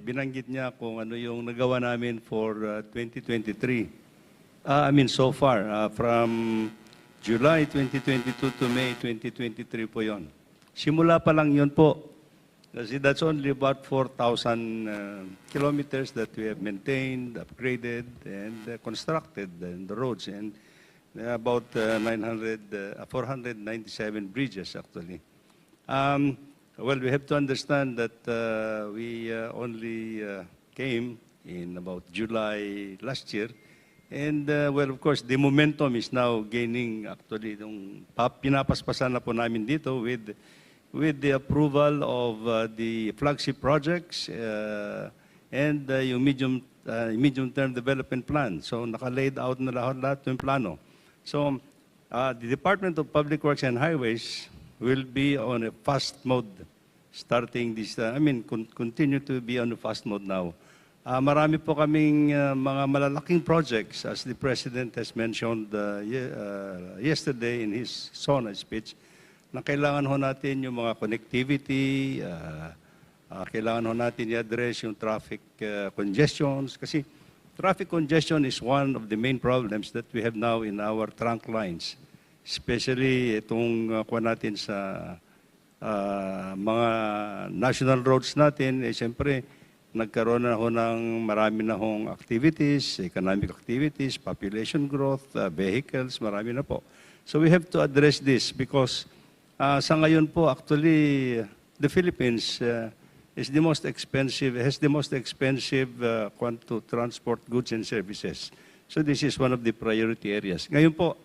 binanggit niya kung ano yung nagawa namin for 2023. I mean, so far, from July 2022 to May 2023 po yon. Simula pa lang yun po. Kasi that's only about 4,000 kilometers that we have maintained, upgraded, and constructed in the roads. And about 497 bridges, actually. Well, we have to understand that we only came in about July last year. And, well, of course, the momentum is now gaining, actually, pinapaspasan na po namin dito with the approval of the flagship projects and yung medium-term development plan. So, naka-laid out na lahat yung plano. So, the Department of Public Works and Highways will be on a fast mode starting this, continue to be on a fast mode now. Marami po kaming mga malalaking projects, as the President has mentioned yesterday in his SONA speech, na kailangan ho natin yung mga connectivity, kailangan ho natin i-address yung traffic congestions, kasi traffic congestion is one of the main problems that we have now in our trunk lines. Especially itong kuha natin sa mga national roads natin, siyempre nagkaroon na ho ng marami na hong activities, economic activities, population growth, vehicles, marami na po. So we have to address this because sa ngayon po, actually, the Philippines has the most expensive to transport goods and services. So this is one of the priority areas. Ngayon po,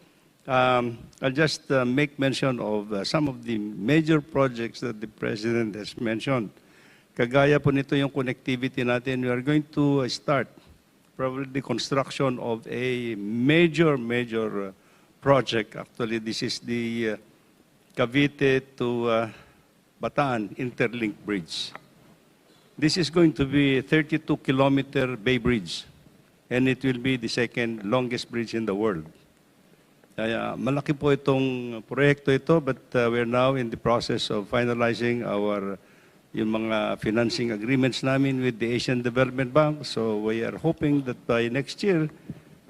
I'll just make mention of some of the major projects that the President has mentioned. Kagaya po nito yung connectivity natin. We are going to start probably the construction of a major project. Actually, this is the Cavite to Bataan Interlink Bridge. This is going to be a 32-kilometer bay bridge, and it will be the second longest bridge in the world. Kaya malaki po itong proyekto ito, but we're now in the process of finalizing yung mga financing agreements namin with the Asian Development Bank. So we are hoping that by next year,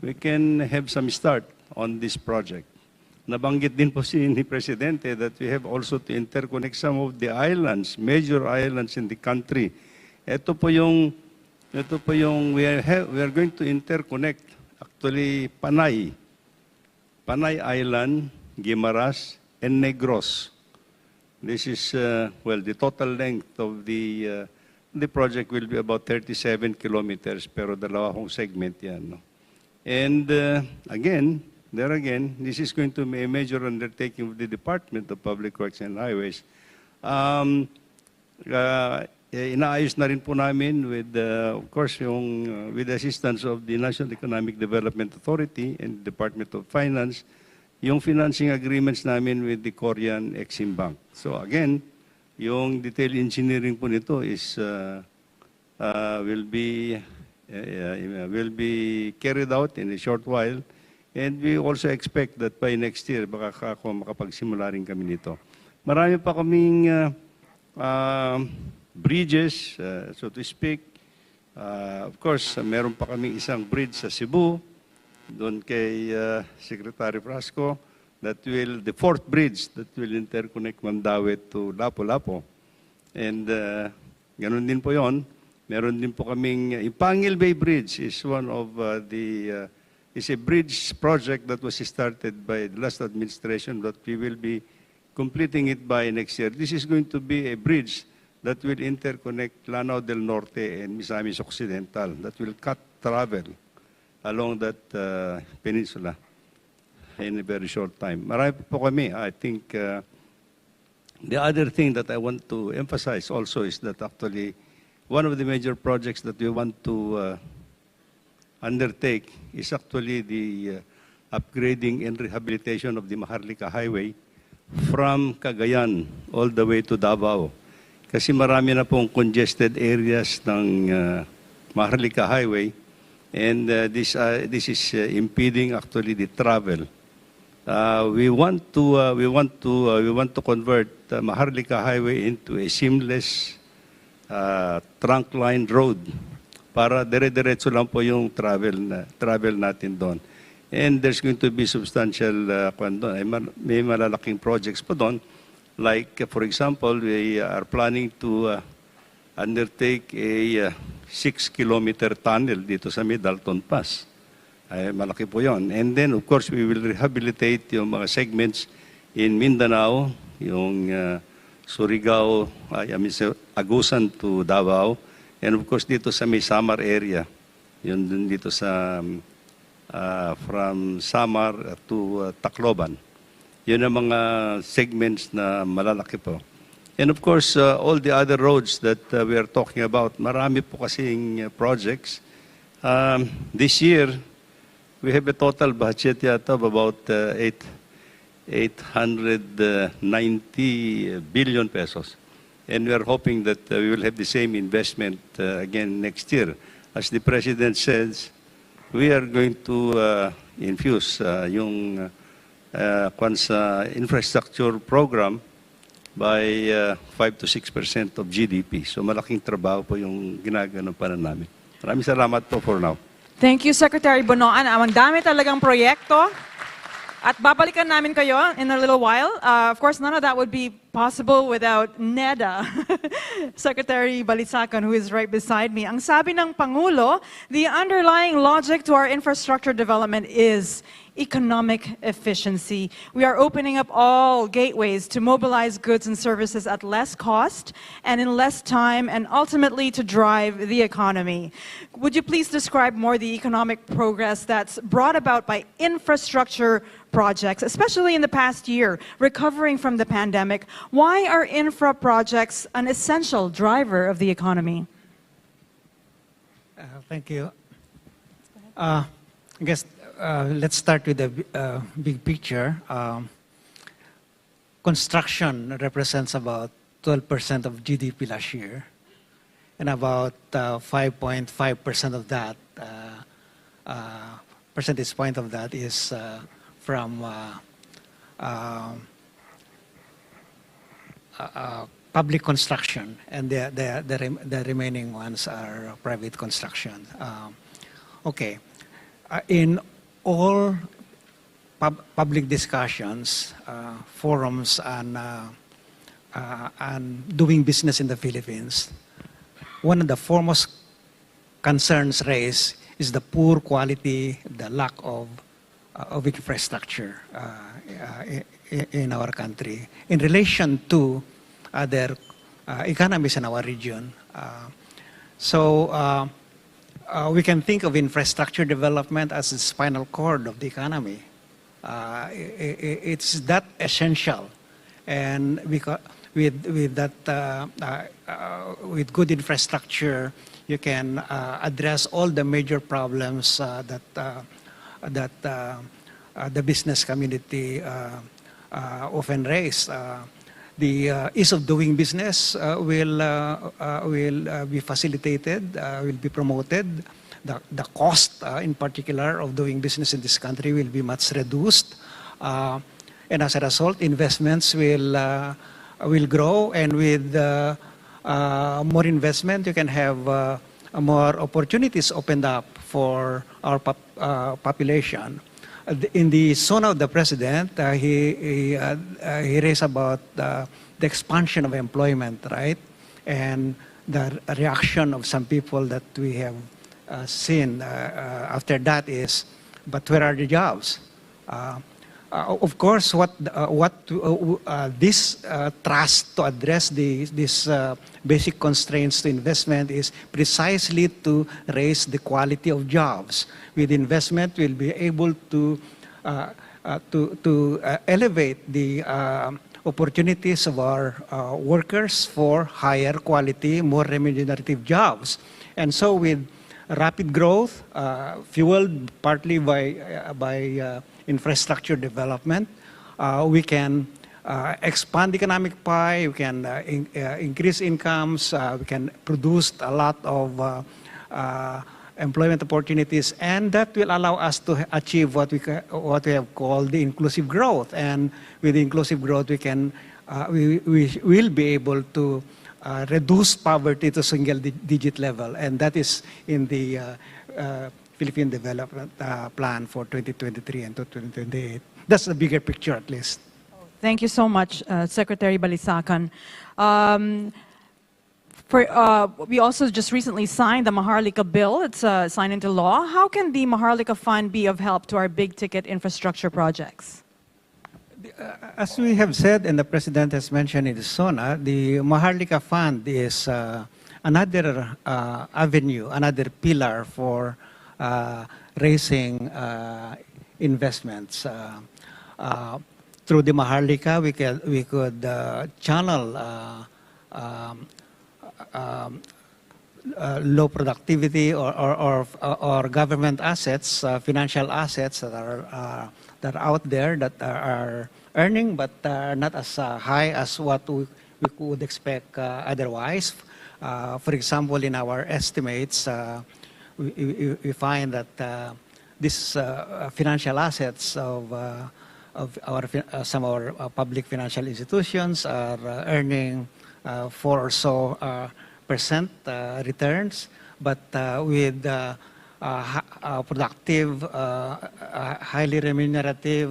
we can have some start on this project. Nabanggit din po ni Presidente that we have also to interconnect some of the islands, major islands in the country. Ito po yung we are going to interconnect actually Panay Island, Guimaras, and Negros. This is, well, the total length of the project will be about 37 kilometers, pero dalawa hong segment yan. No? And again, this is going to be a major undertaking of the Department of Public Works and Highways. Inaayos na rin po namin with, of course, with the assistance of the National Economic Development Authority and Department of Finance, yung financing agreements namin with the Korean Exim Bank. So again, yung detail engineering po nito is will be carried out in a short while, and we also expect that by next year baka makapagsimula rin kami nito. Marami pa kaming bridges, so to speak. Of course, meron pa kaming isang bridge sa Cebu, doon kay Secretary Frasco, the fourth bridge that will interconnect Mandaue to Lapu-Lapu. And ganun din po yon. Meron din po kaming, Ipangil Bay Bridge is one of is a bridge project that was started by the last administration, but we will be completing it by next year. This is going to be a bridge that will interconnect Lanao del Norte and Misamis Occidental, that will cut travel along that peninsula in a very short time. Marami po kami. I think the other thing that I want to emphasize also is that actually one of the major projects that we want to undertake is actually the upgrading and rehabilitation of the Maharlika Highway from Cagayan all the way to Davao. Kasi marami na pong congested areas ng Maharlika Highway, and this is impeding actually the travel. We want to convert Maharlika Highway into a seamless trunk line road para dire-diretso lang po yung travel natin doon. And there's going to be substantial may malalaking projects po doon. Like, for example, we are planning to undertake a 6-kilometer tunnel dito sa Dalton Pass. Ay, malaki po yon. And then, of course, we will rehabilitate yung mga segments in Mindanao, yung Surigao, Agusan to Davao, and of course, dito sa may Samar area, yun dito sa from Samar to Tacloban. Yun ang mga segments na malalaki po. And of course, all the other roads that we are talking about, marami po kasing projects. This year, we have a total budget yata of about 890 billion pesos. And we are hoping that we will have the same investment again next year. As the President says, we are going to infuse yung infrastructure program by 5 to 6% of GDP. So malaking trabaho po yung ginagampanan namin. Maraming salamat po for now. Thank you, Secretary Bonoan. Ang dami talagang proyekto. At babalikan namin kayo in a little while. Of course, none of that would be possible without NEDA, Secretary Balisacan, who is right beside me. Ang sabi ng Pangulo, the underlying logic to our infrastructure development is economic efficiency. We are opening up all gateways to mobilize goods and services at less cost and in less time, and ultimately to drive the economy. Would you please describe more the economic progress that's brought about by infrastructure projects, especially in the past year, recovering from the pandemic? Why are infra projects an essential driver of the economy? Thank you. I guess let's start with the big picture. Construction represents about 12% of GDP last year, and about 5.5% of that, percentage point of that is from public construction, and the remaining ones are private construction. Okay. In all public discussions, forums on doing business in the Philippines, one of the foremost concerns raised is the poor quality, the lack of infrastructure in our country in relation to other economies in our region. We can think of infrastructure development as the spinal cord of the economy. It's that essential, and with good infrastructure, you can address all the major problems that the business community often raise. The ease of doing business will be facilitated, will be promoted. The cost, in particular, of doing business in this country will be much reduced. And as a result, investments will grow. And with more investment, you can have more opportunities opened up for our population. In the SONA of the President, he raised about the expansion of employment, right? And the reaction of some people that we have seen after that is, but where are the jobs? Of course, this trust to address these basic constraints to investment is precisely to raise the quality of jobs. With investment, we'll be able to elevate the opportunities of our workers for higher quality, more remunerative jobs. And so with rapid growth, fueled partly by infrastructure development, we can expand the economic pie, we can increase incomes, we can produce a lot of employment opportunities, and that will allow us to achieve what we have called the inclusive growth. And with inclusive growth, we will be able to reduce poverty to single-digit level, and that is in the Philippine Development Plan for 2023 and to 2028. That's the bigger picture, at least. Thank you so much, Secretary Balisacan. We also just recently signed the Maharlika bill. It's signed into law. How can the Maharlika Fund be of help to our big-ticket infrastructure projects? As we have said, and the President has mentioned in the SONA, the Maharlika Fund is another avenue, another pillar for raising investments. Through the Maharlika, we could channel low productivity or government assets, financial assets that are out there that are earning but not as high as what we could expect otherwise. For example, in our estimates, we find that these financial assets of some of our public financial institutions are earning 4 or so percent returns, but with productive, highly remunerative,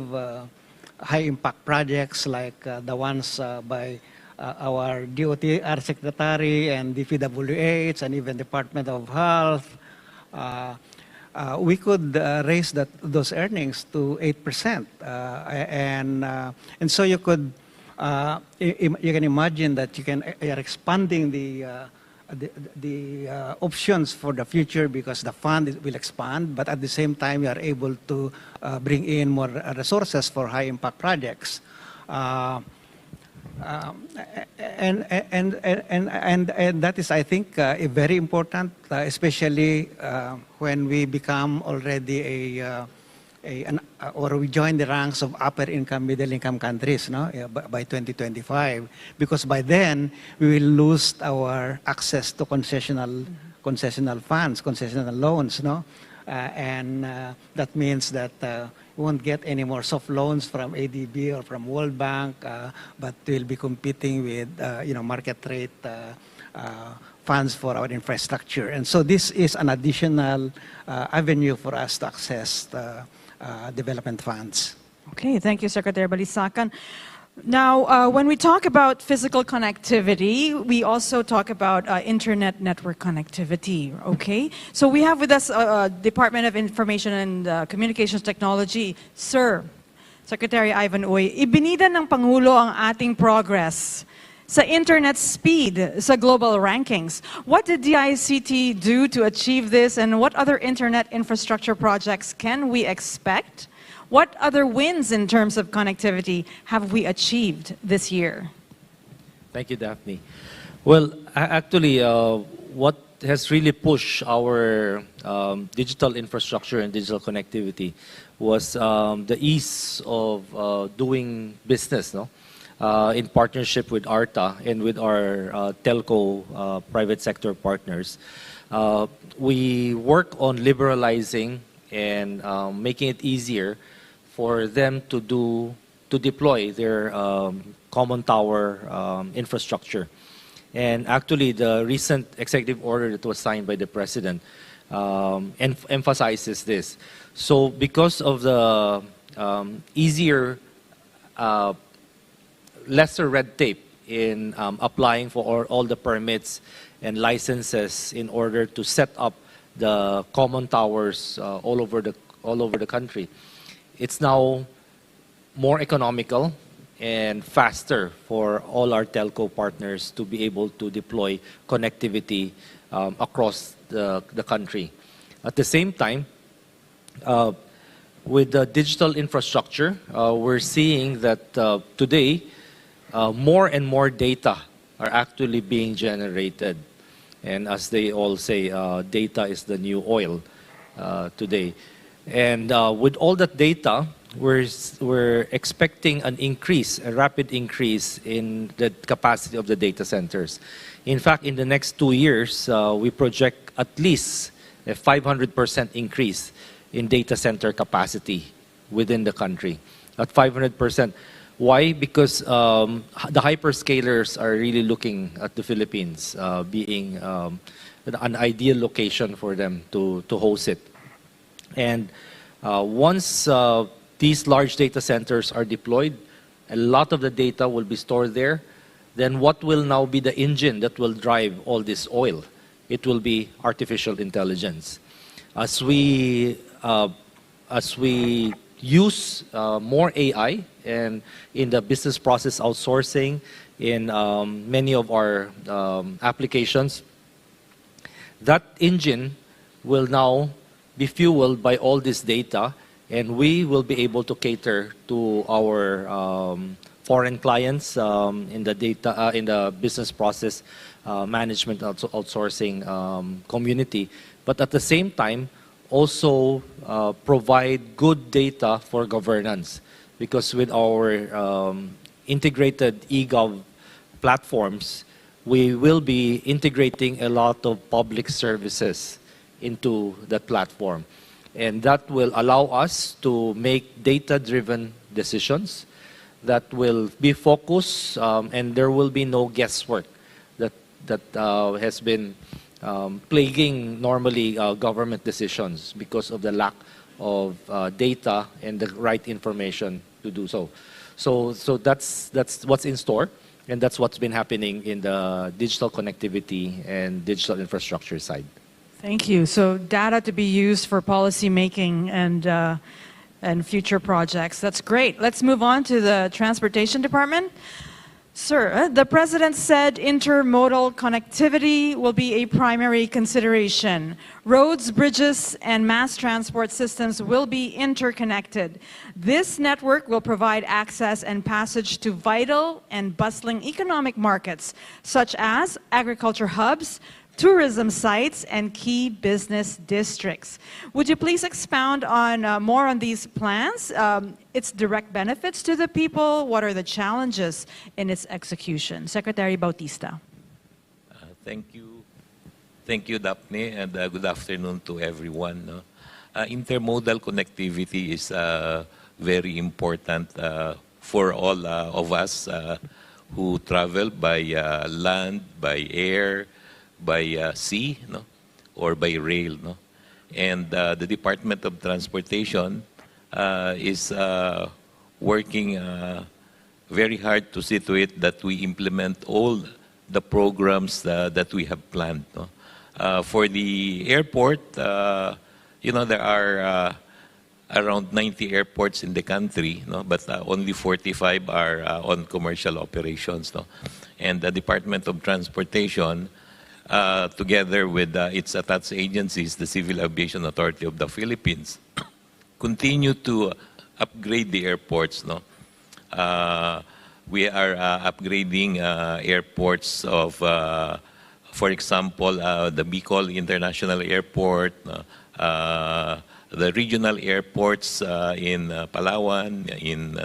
high-impact projects like the ones by our DOTR Secretary and DPWH and even Department of Health, we could raise those earnings to 8%, and so you could you can imagine that you're expanding the options for the future because the fund will expand, but at the same time you are able to bring in more resources for high-impact projects. And that is, I think, very important, especially when we become already or we join the ranks of upper income, middle income countries, no, by 2025, because by then we will lose our access to concessional funds, concessional loans, no, and that means that we won't get any more soft loans from ADB or from World Bank, but we'll be competing with market rate funds for our infrastructure, and so this is an additional avenue for us to access development funds. Okay, thank you, Secretary Balisacan. Now, when we talk about physical connectivity, we also talk about internet network connectivity, okay? So we have with us Department of Information and Communications Technology. Sir, Secretary Ivan Uy, ibinida ng Pangulo ang ating progress sa internet speed sa global rankings. What did DICT do to achieve this, and what other internet infrastructure projects can we expect? What other wins in terms of connectivity have we achieved this year? Thank you, Daphne. Well, actually, what has really pushed our digital infrastructure and digital connectivity was the ease of doing business, no? In partnership with ARTA and with our telco private sector partners. We work on liberalizing and making it easier for them to deploy their common tower infrastructure. And actually, the recent executive order that was signed by the President emphasizes this. So because of the easier, lesser red tape in applying for all the permits and licenses in order to set up the common towers all over the country, it's now more economical and faster for all our telco partners to be able to deploy connectivity across the country. At the same time, with the digital infrastructure, we're seeing that today more and more data are actually being generated. And as they all say, data is the new oil today. And with all that data, we're expecting an increase, a rapid increase in the capacity of the data centers. In fact, in the next 2 years, we project at least a 500% increase in data center capacity within the country. At 500%, Why? Because the hyperscalers are really looking at the Philippines being an ideal location for them to host it. And once these large data centers are deployed, a lot of the data will be stored there. Then what will now be the engine that will drive all this oil? It will be artificial intelligence. As we use more AI and in the business process outsourcing, in many of our applications, that engine will now be fueled by all this data, and we will be able to cater to our foreign clients in the data in the business process management outsourcing community. But at the same time, also provide good data for governance, because with our integrated eGov platforms, we will be integrating a lot of public services into that platform. And that will allow us to make data-driven decisions that will be focused, and there will be no guesswork that has been plaguing normally government decisions because of the lack of data and the right information to do so. So that's what's in store, and that's what's been happening in the digital connectivity and digital infrastructure side. Thank you. So data to be used for policy making and future projects. That's great. Let's move on to the Transportation Department. Sir, the President said intermodal connectivity will be a primary consideration. Roads, bridges, and mass transport systems will be interconnected. This network will provide access and passage to vital and bustling economic markets, such as agriculture hubs, tourism sites, and key business districts. Would you please expound on more on these plans, its direct benefits to the people? What are the challenges in its execution? Secretary Bautista. Thank you, Daphne, and good afternoon to everyone. No? Intermodal connectivity is very important for all of us who travel by land, by air, by sea, no? Or by rail. No? And the Department of Transportation is working very hard to see to it that we implement all the programs that we have planned. No? For the airport, you know, there are around 90 airports in the country, no? But only 45 are on commercial operations. No? And the Department of Transportation, together with its attached agencies, the Civil Aviation Authority of the Philippines, continue to upgrade the airports. No? We are upgrading airports of, for example, the Bicol International Airport, the regional airports in Palawan, in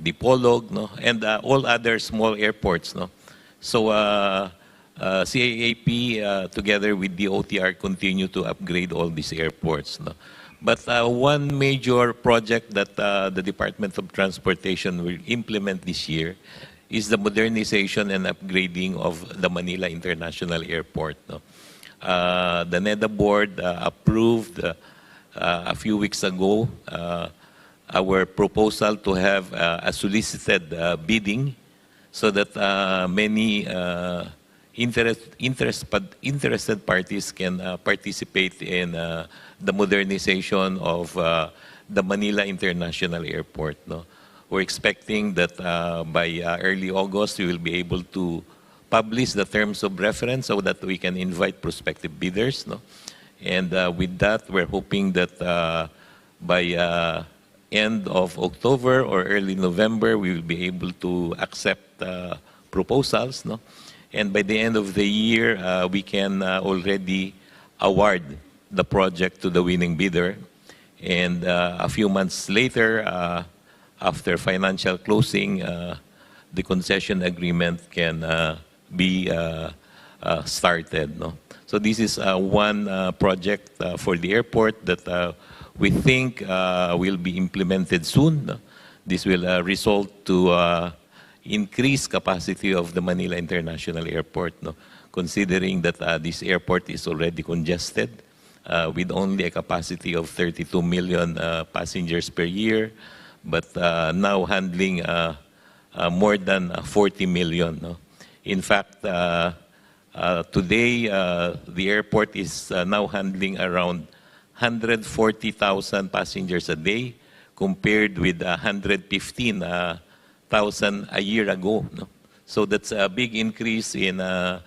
Dipolog, no? And all other small airports. No? So CAAP, together with the OTR, continue to upgrade all these airports. No? But one major project that the Department of Transportation will implement this year is the modernization and upgrading of the Manila International Airport. No? The NEDA board approved a few weeks ago our proposal to have a solicited bidding so that many interested parties can participate in the modernization of the Manila International Airport. No? We're expecting that by early August, we will be able to publish the terms of reference so that we can invite prospective bidders. No? And with that, we're hoping that by end of October or early November, we will be able to accept proposals. No? And by the end of the year, we can already award the project to the winning bidder. And a few months later, after financial closing, the concession agreement can be started. No? So this is one project for the airport that we think will be implemented soon. No? This will result to increased capacity of the Manila International Airport, no? Considering that this airport is already congested with only a capacity of 32 million passengers per year, but now handling more than 40 million. No? In fact, today the airport is now handling around 140,000 passengers a day, compared with 115,000 a year ago. No? So that's a big increase in the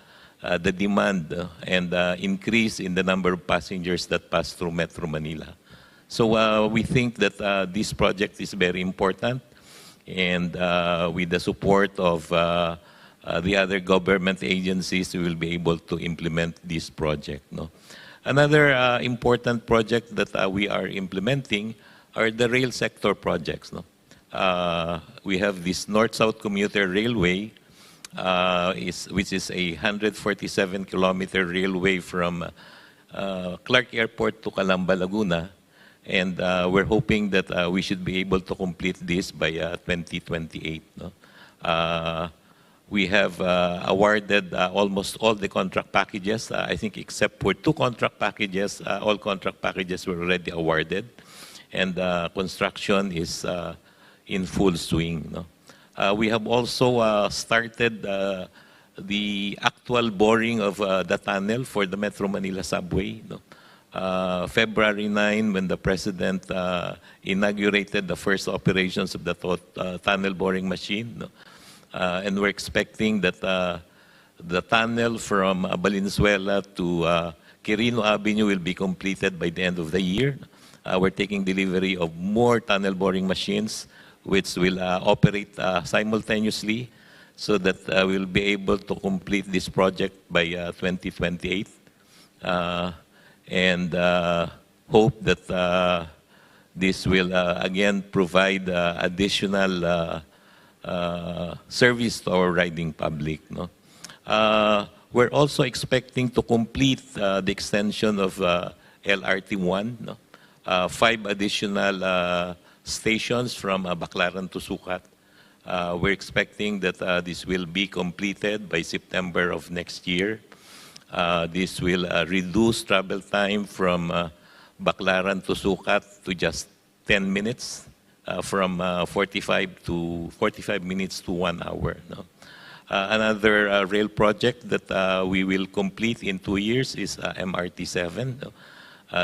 demand and increase in the number of passengers that pass through Metro Manila. So we think that this project is very important, and with the support of the other government agencies, we will be able to implement this project. No? Another important project that we are implementing are the rail sector projects. No? We have this North-South Commuter Railway, which is a 147-kilometer railway from Clark Airport to Calamba, Laguna. And we're hoping that we should be able to complete this by 2028. No? We have awarded almost all the contract packages. I think except for 2 contract packages, all contract packages were already awarded. And construction is in full swing. No? We have also started the actual boring of the tunnel for the Metro Manila subway. No? February 9, when the President inaugurated the first operations of the tunnel boring machine. No? And we're expecting that the tunnel from Valenzuela to Quirino Avenue will be completed by the end of the year. We're taking delivery of more tunnel boring machines, which will operate simultaneously, so that we'll be able to complete this project by 2028. And hope that this will again provide additional service to our riding public. No? We're also expecting to complete the extension of LRT1. No? 5 additional stations from Baclaran to Sucat. We're expecting that this will be completed by September of next year. This will reduce travel time from Baclaran to Sucat to just 10 minutes, from 45 minutes to 1 hour. No? Another rail project that we will complete in 2 years is MRT7. No?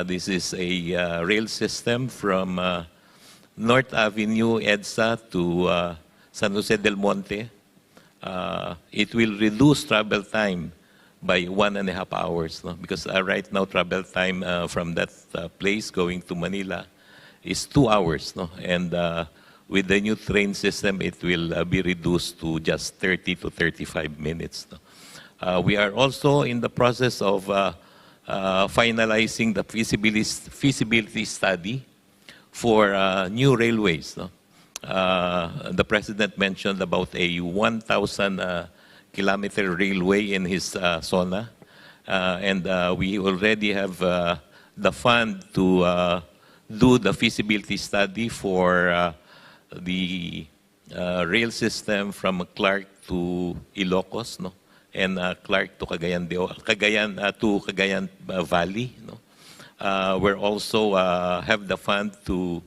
This is a rail system from North Avenue, EDSA to San Jose del Monte. It will reduce travel time by 1.5 hours. No? Because right now, travel time from that place going to Manila is 2 hours. No? And with the new train system, it will be reduced to just 30 to 35 minutes. No? We are also in the process of finalizing the feasibility study for new railways. No? The President mentioned about a 1,000-kilometer railway in his SONA. And we already have the fund to do the feasibility study for the rail system from Clark to Ilocos, no? And Clark to Cagayan Valley. No? We're also have the fund to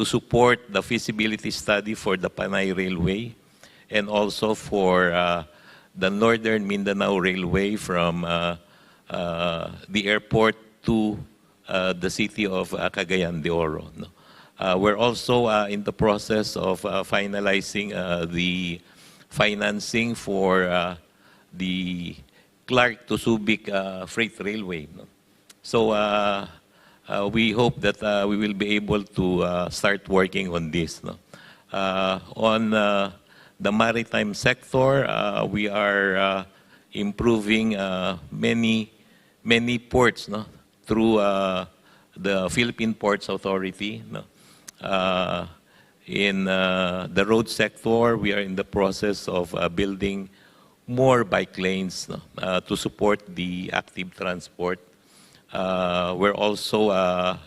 support the feasibility study for the Panay Railway, and also for the Northern Mindanao Railway from the airport to the city of Cagayan de Oro. No? We're also in the process of finalizing the financing for the Clark to Subic Freight Railway. No? So we hope that we will be able to start working on this. No? On the maritime sector, we are improving many ports, no? Through the Philippine Ports Authority. No? In the road sector, we are in the process of building more bike lanes, no? To support the active transport. We're also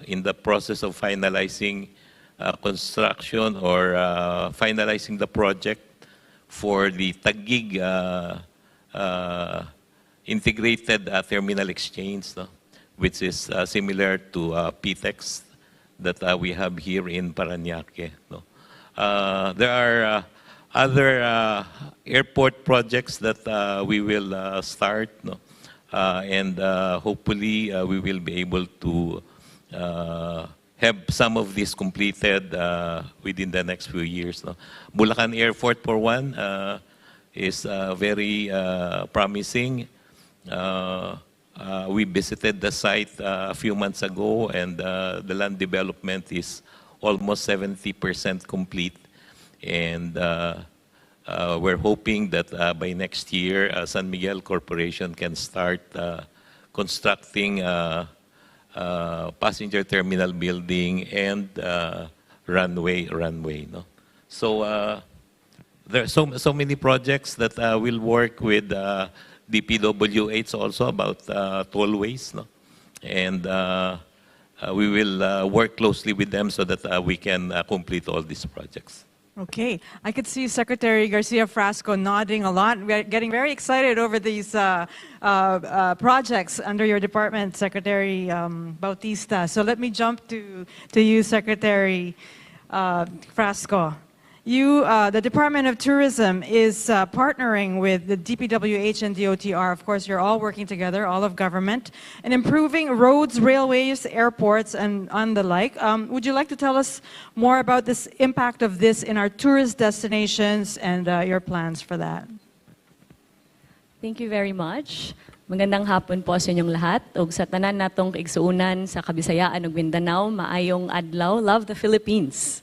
in the process of finalizing construction or finalizing the project for the Taguig integrated terminal exchange, no? Which is similar to PTEX that we have here in Parañaque. No? There are other airport projects that we will start, no? And hopefully we will be able to have some of this completed within the next few years. No? Bulacan Airport, for one, is very promising. We visited the site a few months ago, and the land development is almost 70% complete. And we're hoping that by next year, San Miguel Corporation can start constructing passenger terminal building and runway. No? So there are so many projects that will work with DPWH also about tollways, no? And we will work closely with them so that we can complete all these projects. Okay, I could see Secretary Garcia Frasco nodding a lot. We're getting very excited over these projects under your department, Secretary Bautista. So let me jump to you, Secretary Frasco. You, the Department of Tourism is partnering with the DPWH and DOTR. Of course, you're all working together, all of government, and improving roads, railways, airports, and on the like. Would you like to tell us more about this impact of this in our tourist destinations and your plans for that? Thank you very much. Magandang hapon po sa inyong lahat. Ug sa tanan natong kaigsuunan sa Kabisayaan ug Mindanao, maayong adlaw. Love the Philippines.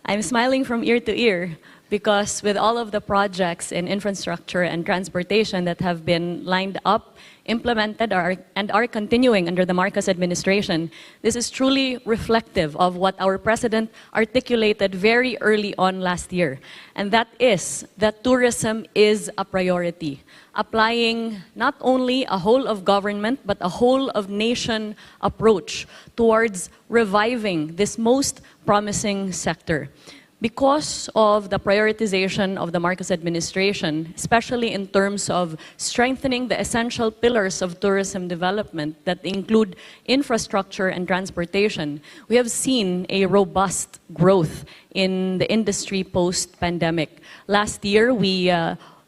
I'm smiling from ear to ear because with all of the projects in infrastructure and transportation that have been lined up, implemented, and are continuing under the Marcos administration, this is truly reflective of what our president articulated very early on last year. And that is that tourism is a priority, applying not only a whole of government, but a whole of nation approach towards reviving this most promising sector. Because of the prioritization of the Marcos administration, especially in terms of strengthening the essential pillars of tourism development that include infrastructure and transportation, we have seen a robust growth in the industry post-pandemic. Last year, we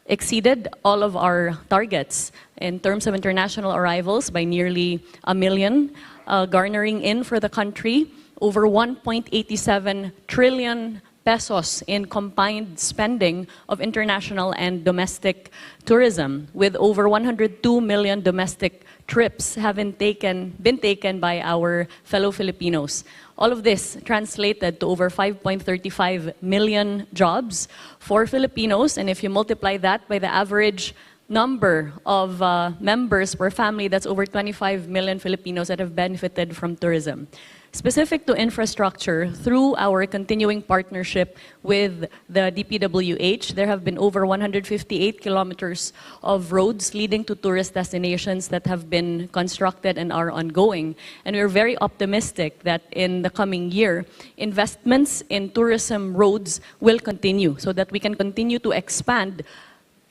exceeded all of our targets in terms of international arrivals by nearly 1 million, garnering in for the country over 1.87 trillion pesos in combined spending of international and domestic tourism, with over 102 million domestic trips having been taken by our fellow Filipinos. All of this translated to over 5.35 million jobs for Filipinos, and if you multiply that by the average number of members per family, that's over 25 million Filipinos that have benefited from tourism. Specific to infrastructure, through our continuing partnership with the DPWH, there have been over 158 kilometers of roads leading to tourist destinations that have been constructed and are ongoing. And we're very optimistic that in the coming year, investments in tourism roads will continue so that we can continue to expand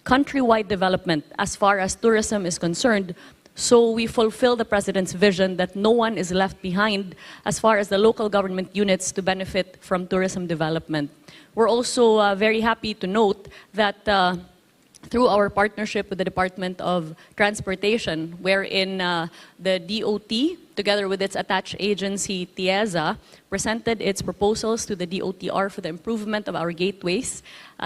countrywide development as far as tourism is concerned, so we fulfill the President's vision that no one is left behind as far as the local government units to benefit from tourism development. We're also very happy to note that through our partnership with the Department of Transportation, wherein the DOT, together with its attached agency, TIEZA, presented its proposals to the DOTR for the improvement of our gateways.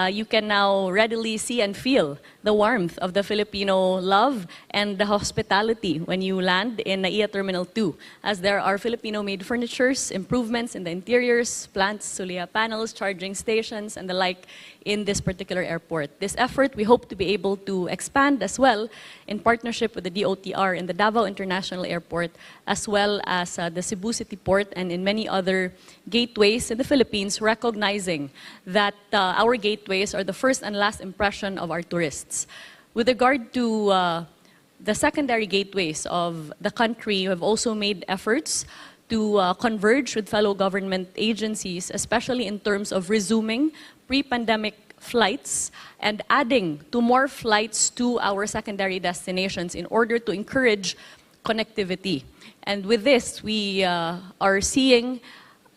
You can now readily see and feel the warmth of the Filipino love and the hospitality when you land in NAIA Terminal 2, as there are Filipino-made furnitures, improvements in the interiors, plants, Zulia panels, charging stations, and the like in this particular airport. This effort, we hope to be able to expand as well in partnership with the DOTR in the Davao International Airport, as well as the Cebu City Port and in many other gateways in the Philippines, recognizing that our gateways are the first and last impression of our tourists. With regard to the secondary gateways of the country, we have also made efforts to converge with fellow government agencies, especially in terms of resuming pre-pandemic flights and adding to more flights to our secondary destinations in order to encourage connectivity. And with this, we are seeing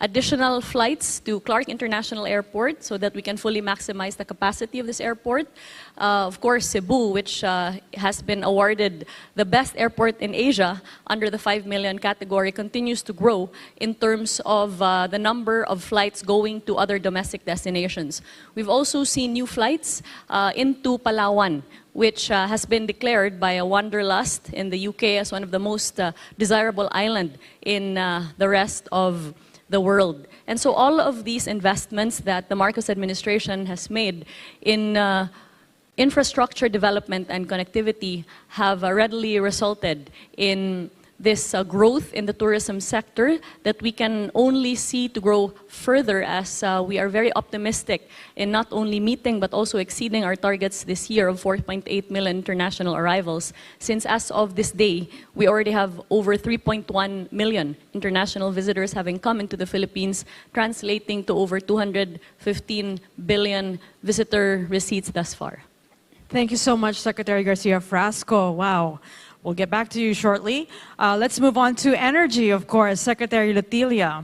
additional flights to Clark International Airport so that we can fully maximize the capacity of this airport. Of course, Cebu, which has been awarded the best airport in Asia under the 5 million category, continues to grow in terms of the number of flights going to other domestic destinations. We've also seen new flights into Palawan, which has been declared by a wanderlust in the UK as one of the most desirable island in the rest of the world. And so all of these investments that the Marcos administration has made in infrastructure development and connectivity have readily resulted in this growth in the tourism sector that we can only see to grow further as we are very optimistic in not only meeting but also exceeding our targets this year of 4.8 million international arrivals, since as of this day, we already have over 3.1 million international visitors having come into the Philippines, translating to over 215 billion visitor receipts thus far. Thank you so much, Secretary Garcia Frasco. Wow. We'll get back to you shortly. Let's move on to energy, of course. Secretary Latilia.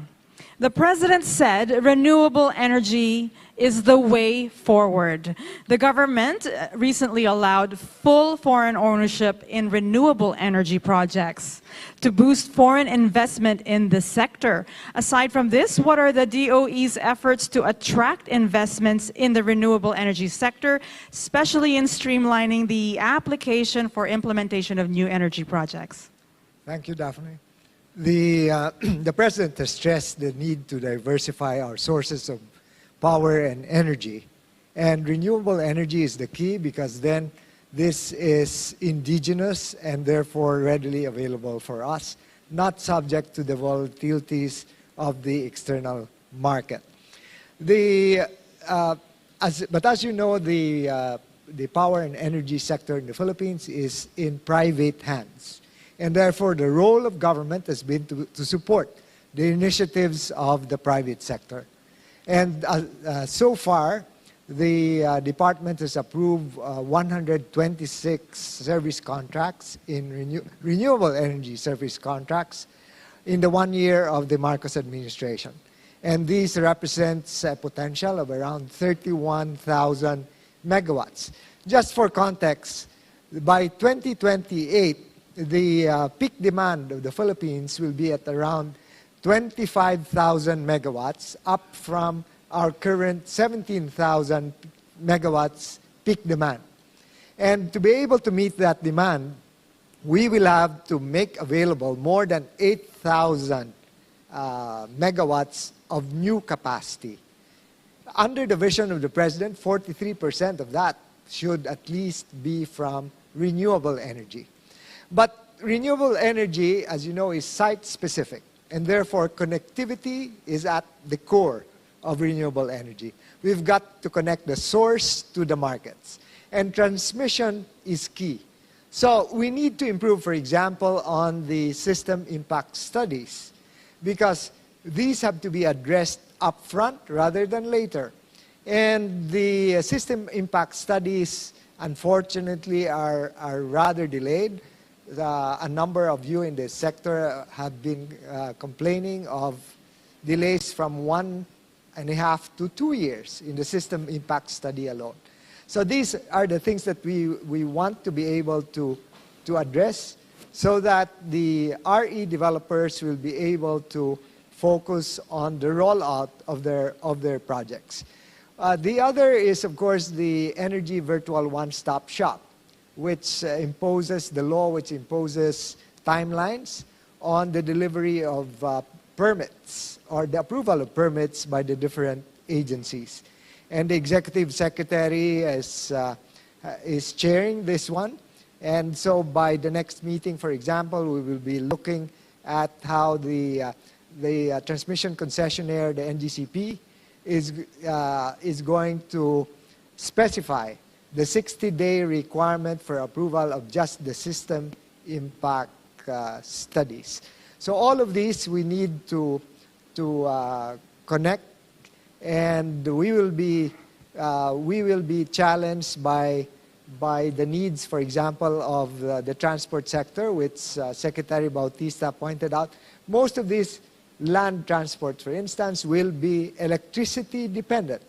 The President said renewable energy is the way forward. The government recently allowed full foreign ownership in renewable energy projects to boost foreign investment in the sector. Aside from this, what are the DOE's efforts to attract investments in the renewable energy sector, especially in streamlining the application for implementation of new energy projects? Thank you, Daphne. The President has stressed the need to diversify our sources of power and energy. And renewable energy is the key because then this is indigenous and therefore readily available for us, not subject to the volatilities of the external market. But as you know, the power and energy sector in the Philippines is in private hands. And therefore, the role of government has been to support the initiatives of the private sector. And so far, the department has approved 126 service contracts in renewable energy service contracts in the 1 year of the Marcos administration. And these represents a potential of around 31,000 megawatts. Just for context, by 2028, the peak demand of the Philippines will be at around 25,000 megawatts, up from our current 17,000 megawatts peak demand. And to be able to meet that demand, we will have to make available more than 8,000 megawatts of new capacity. Under the vision of the President, 43% of that should at least be from renewable energy. But renewable energy, as you know, is site-specific. And therefore, connectivity is at the core of renewable energy. We've got to connect the source to the markets. And transmission is key. So we need to improve, for example, on the system impact studies, because these have to be addressed upfront rather than later. And the system impact studies, unfortunately, are rather delayed. A number of you in the sector have been complaining of delays from 1.5 to 2 years in the system impact study alone. So these are the things that we want to be able to address so that the RE developers will be able to focus on the rollout of their projects. The other is, of course, the Energy Virtual One-Stop Shop, which imposes the law, which imposes timelines on the delivery of permits or the approval of permits by the different agencies. And the Executive Secretary is chairing this one. And so by the next meeting, for example, we will be looking at how the transmission concessionaire, the NGCP, is going to specify the 60-day requirement for approval of just the system impact studies. So all of these we need to connect, and we will be challenged by the needs, for example, of the transport sector, which Secretary Bautista pointed out. Most of these land transport, for instance, will be electricity dependent.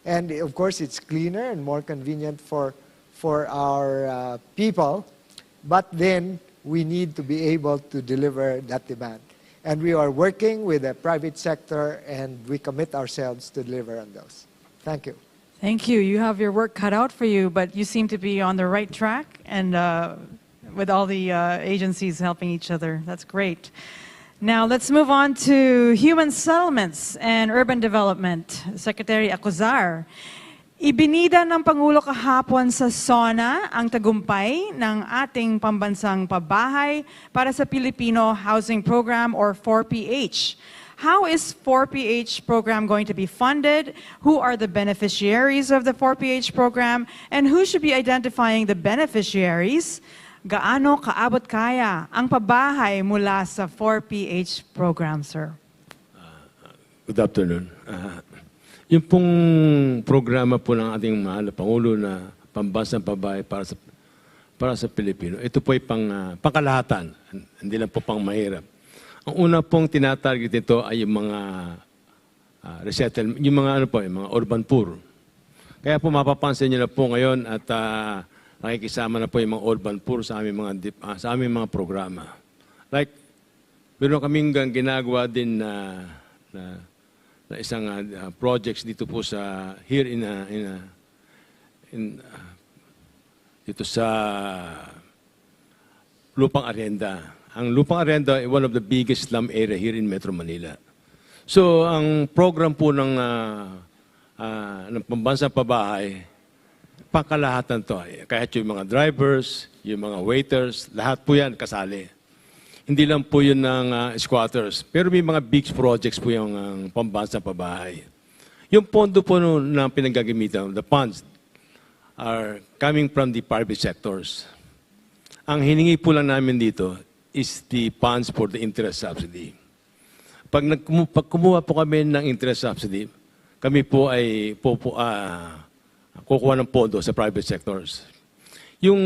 And of course, it's cleaner and more convenient for our people, but then we need to be able to deliver that demand. And we are working with the private sector, and we commit ourselves to deliver on those. Thank you. Thank you. You have your work cut out for you, but you seem to be on the right track, and with all the agencies helping each other. That's great. Now, let's move on to human settlements and urban development. Secretary Acuzar, ibinida ng Pangulo kahapon sa SONA ang tagumpay ng ating pambansang pabahay para sa Filipino Housing Program or 4PH. How is 4PH program going to be funded? Who are the beneficiaries of the 4PH program? And who should be identifying the beneficiaries? Gaano kaabot kaya ang pabahay mula sa 4PH program, sir? Good afternoon. Yung pong programa po ng ating mahal na Pangulo na pambansang pabahay para sa Pilipino, ito po ay pangkalahatan, hindi lang po pang mahirap. Ang una pong tinatarget nito ay yung mga resettlement, yung mga yung mga urban poor. Kaya po mapapansin niyo na po ngayon at nakikisama na po yung mga urban poor sa aming mga programa. Like, meron kaming ginagawa din na isang projects dito po sa here dito sa Lupang Arenda. Ang Lupang Arenda is one of the biggest slum area here in Metro Manila. So, ang program po ng pambansang pabahay, pangkalahatan to. Kahit yung mga drivers, yung mga waiters, lahat po yan kasali. Hindi lang po yun ng squatters. Pero may mga big projects po yung pambansang pabahay. Yung pondo po na pinagagamitan, the funds, are coming from the private sectors. Ang hiningi po lang namin dito is the funds for the interest subsidy. Pag kumuha po kami ng interest subsidy, kami po ay kukuha ng pondo sa private sectors. Yung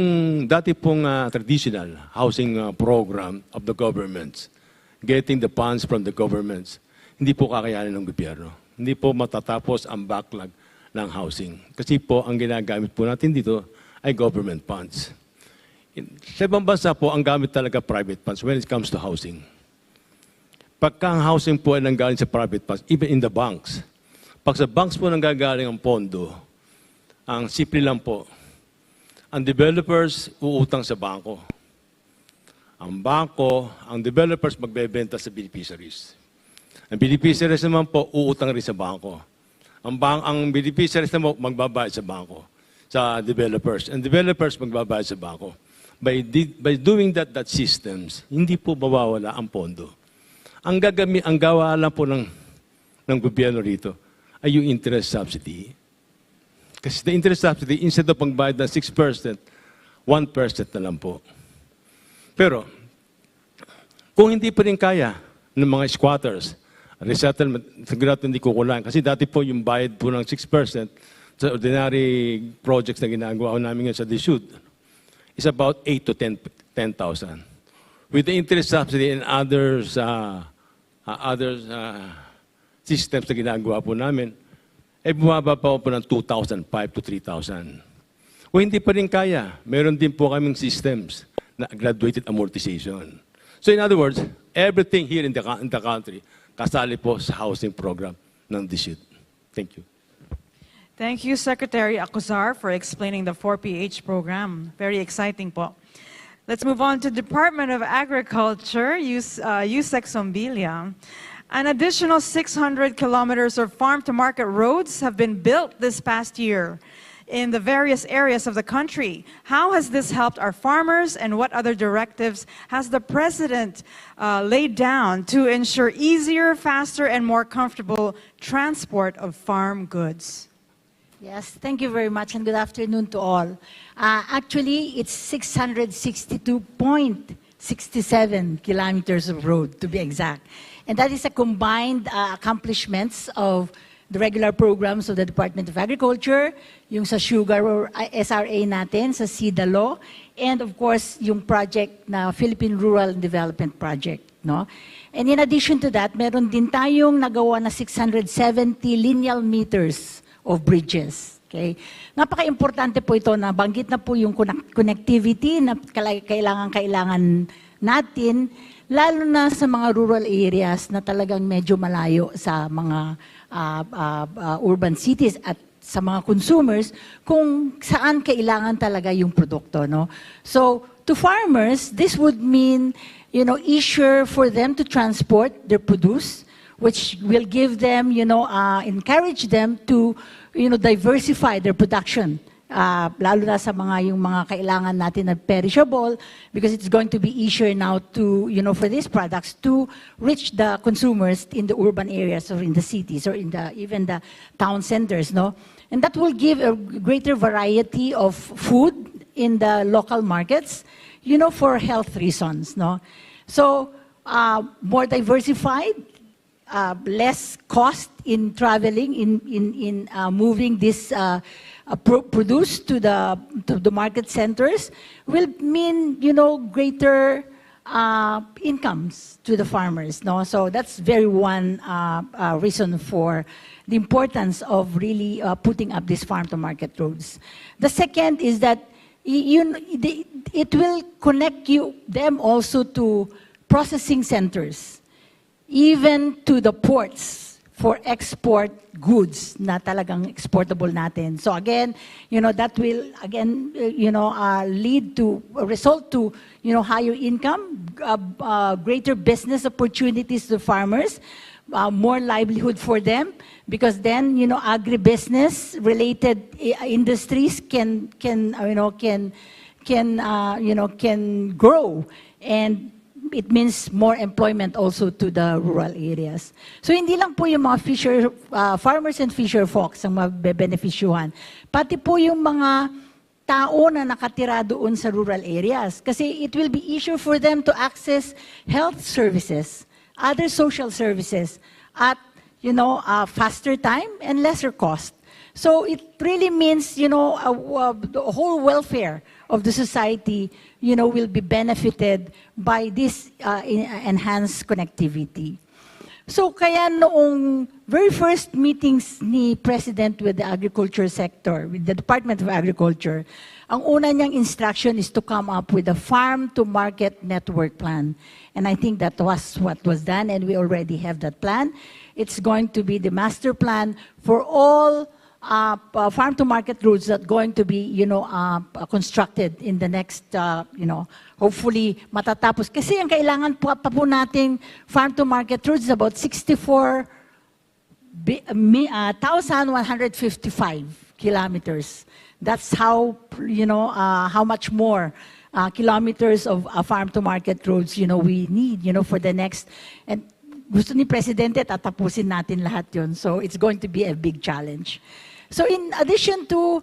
dati pong traditional housing program of the governments, getting the funds from the governments, hindi po kakayanin ng gobyerno. Hindi po matatapos ang backlog ng housing. Kasi po, ang ginagamit po natin dito ay government funds. Sa ibang bansa po, ang gamit talaga private funds when it comes to housing. Pagka ang housing po ay nanggaling sa private funds, even in the banks, pag sa banks po nanggagaling ang pondo, ang simple lang po, ang developers uutang sa bangko. Ang developers magbebenta sa beneficiaries. Ang beneficiaries naman po uutang rin sa bangko. Ang beneficiaries naman magbabayad sa bangko, sa developers. And developers magbabayad sa bangko. By doing that systems, hindi po mawawala ang pondo. Ang gawa lang po ng gobyerno rito ay yung interest subsidy. Kasi the interest subsidy, instead of pagbayad ng 6%, 1% na lang po. Pero, kung hindi pa rin kaya ng mga squatters, resettlement, sigurado hindi kukulang. Kasi dati po yung bayad po ng 6% sa ordinary projects na ginagawa namin ngayon sa DSUD is about 8 to 10,000. With the interest subsidy and other systems na ginagawa po namin, bumaba pa po ng 2,005 to 3,000. Kung hindi pa rin kaya, meron din po kaming systems na graduated amortization. So in other words, everything here in the country, kasali po sa housing program ng DSUD. Thank you. Thank you, Secretary Acuzar, for explaining the 4PH program. Very exciting po. Let's move on to Department of Agriculture, USEC Zombilia. An additional 600 kilometers of farm-to-market roads have been built this past year in the various areas of the country. How has this helped our farmers, and what other directives has the President laid down to ensure easier, faster, and more comfortable transport of farm goods? Yes, thank you very much, and good afternoon to all. Actually, it's 662.6 67 kilometers of road, to be exact. And that is a combined accomplishments of the regular programs of the Department of Agriculture, yung sa sugar or SRA natin, sa SIDA law, and of course, yung project na Philippine Rural Development Project. No? And in addition to that, meron din tayong nagawa na 670 lineal meters of bridges. Okay? Napaka-importante po ito, na banggit na po yung connectivity na kailangan natin, lalo na sa mga rural areas na talagang medyo malayo sa mga urban cities at sa mga consumers kung saan kailangan talaga yung produkto. No? So, to farmers, this would mean, easier for them to transport their produce, which will give them, encourage them to, diversify their production. Lalo na sa yung mga kailangan natin na perishable, because it's going to be easier now to, for these products to reach the consumers in the urban areas or in the cities or in even the town centers, no? And that will give a greater variety of food in the local markets, for health reasons, no? So, more diversified, less cost in traveling, in moving this produce to the market centers will mean, greater incomes to the farmers. No? So that's very one reason for the importance of really putting up these farm-to-market roads. The second is that it will connect them also to processing centers, even to the ports for export goods na talagang exportable natin. So again, that will again, result to, higher income, greater business opportunities to farmers, more livelihood for them, because then, agribusiness related industries can grow, and it means more employment also to the rural areas. So hindi lang po yung mga farmers and fisher folks ang mabebenefisyuhan, pati po yung mga tao na nakatira doon sa rural areas. Kasi it will be easier for them to access health services, other social services at, faster time and lesser cost. So it really means, the whole welfare of the society, will be benefited by this enhanced connectivity. So kaya noong very first meetings ni President with the agriculture sector, with the Department of Agriculture, ang una niyang instruction is to come up with a farm-to-market network plan. And I think that was what was done, and we already have that plan. It's going to be the master plan for all farm-to-market routes that going to be, constructed in the next, hopefully matatapos. Kasi ang kailangan pa po nating farm-to-market routes is about 64,155 kilometers. That's how, how much more kilometers of farm-to-market roads, we need, for the next. And gusto ni Presidente, tatapusin natin lahat yun. So it's going to be a big challenge. So in addition to,